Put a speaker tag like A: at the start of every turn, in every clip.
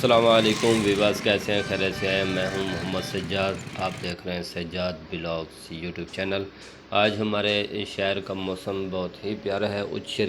A: अस्सलाम वालेकुम विवास, कैसे हैं? खैरियत से हैं? मैं हूं मोहम्मद सज्जाद। आप देख रहे हैं सज्जाद ब्लॉग्स यूट्यूब चैनल। आज हमारे शहर का मौसम बहुत ही प्यारा है। उच्च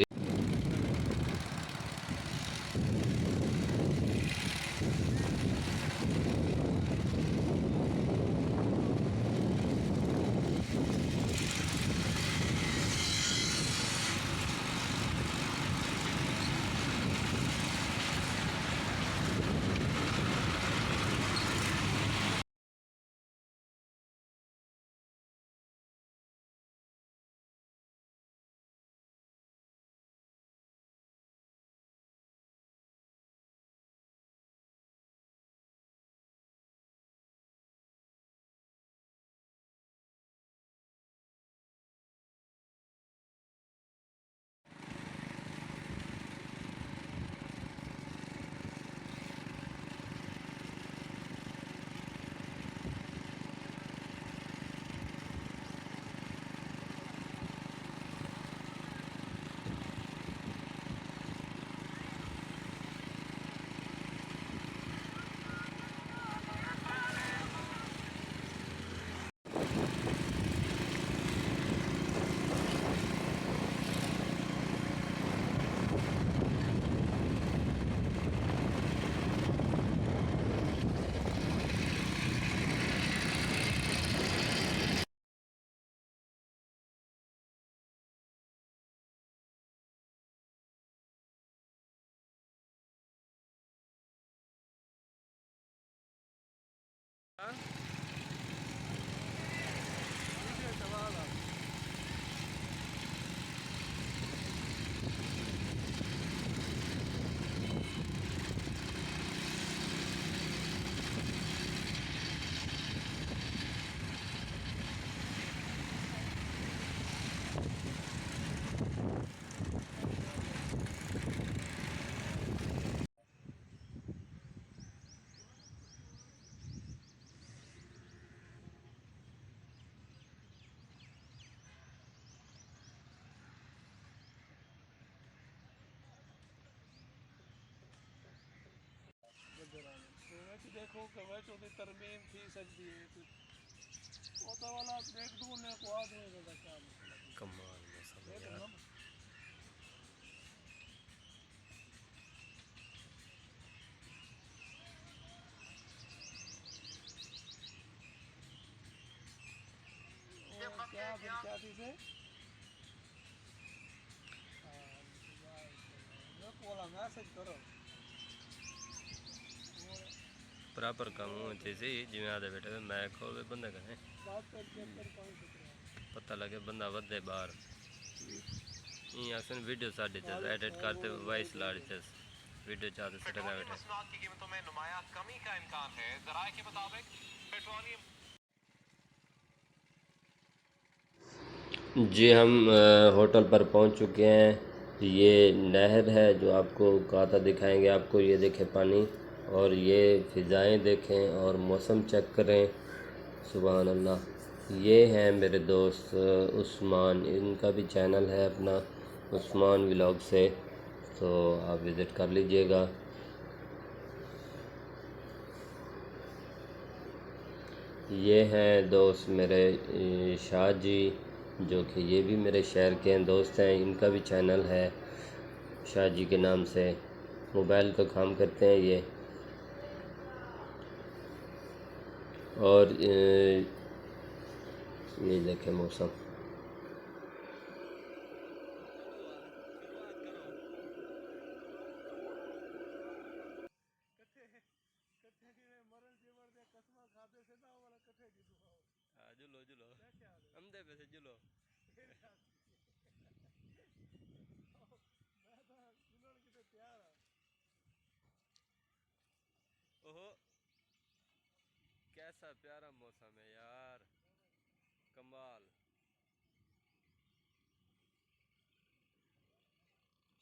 B: देखो कवच ਉਹਦੀ ਤਰਮੀਮ थी सकती है वो तो वाला देख दूं ने को आदमी का क्या
A: कमाल मौसम है
B: देख
A: यार।
B: ना क्या थी से मैं बोला मैसेज करो
A: बराबर काम होते सी जिवें आदे बेटे मैं खोल बंदे कहें
B: बात कर चेक कर कौन सा
A: पता लगे बंदा वधे बाहर अक्सर वीडियो साढ़े चस एडिट करते वॉइस लाड़ चस वीडियो चाहते सटका
C: पेट्रोलियम
A: बैठे।
C: मसनूआत की कीमतों में नुमाया कमी का इम्कान है। जराये के मुताबिक पेट्रोलियम
A: जी हम होटल पर पहुंच चुके हैं। ये नहर है जो आपको कहा था दिखाएंगे आपको। ये देखें पानी और ये फ़िज़ाएँ देखें और मौसम चेक करें। सुभान अल्लाह। ये हैं मेरे दोस्त उस्मान, इनका भी चैनल है अपना उस्मान व्लॉग से, तो आप विज़िट कर लीजिएगा। ये हैं दोस्त मेरे शाह जी, जो कि ये भी मेरे शहर के हैं, दोस्त हैं। इनका भी चैनल है शाह जी के नाम से। मोबाइल का काम करते हैं ये। और ये देखें मौसम।
B: मरण जीवन दे कसमा खाते से ना वाला कथे की दुआ
A: जुलो जुलो अंधे पे से जुलो।
B: मैं तो सुनने की तो तैयार है
A: ओहो, कैसा प्यारा मौसम है यार, कमाल।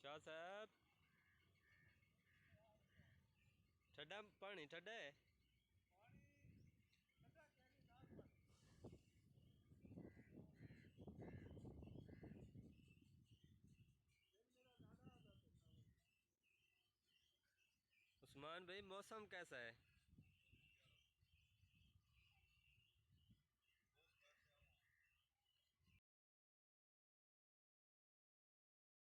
A: शाह साहब ठंडा पानी ठंडा है। उस्मान भाई, मौसम कैसा है?